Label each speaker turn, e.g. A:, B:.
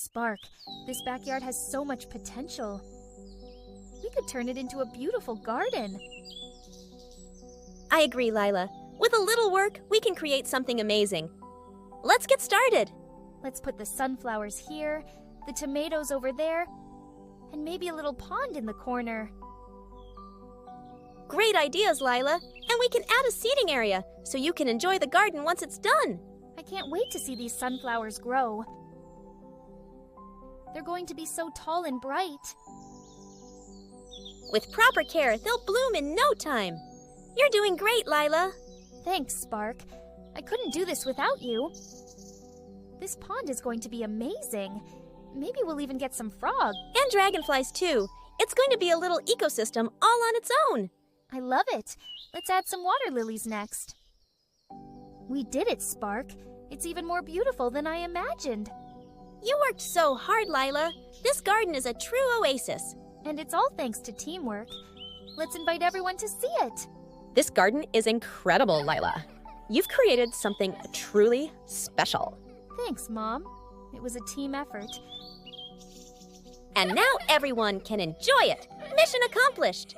A: Spark, this backyard has so much potential. We could turn it into a beautiful garden.
B: I agree, Lila. With a little work, we can create something amazing. Let's get started.
A: Let's put the sunflowers here, the tomatoes over there, and maybe a little pond in the corner.
B: Great ideas, Lila. And we can add a seating area so you can enjoy the garden once it's done.
A: I can't wait to see these sunflowers grow. They're going to be so tall and bright.
B: With proper care, they'll bloom in no time. You're doing great, Lila.
A: Thanks, Spark. I couldn't do this without you. This pond is going to be amazing. Maybe we'll even get some frogs.
B: And dragonflies, too. It's going to be a little ecosystem all on its own.
A: I love it. Let's add some water lilies next. We did it, Spark. It's even more beautiful than I imagined.
B: You worked so hard, Lila. This garden is a true oasis.
A: And it's all thanks to teamwork. Let's invite everyone to see it.
C: This garden is incredible, Lila. You've created something truly special.
A: Thanks, Mom. It was a team effort.
B: And now everyone can enjoy it. Mission accomplished.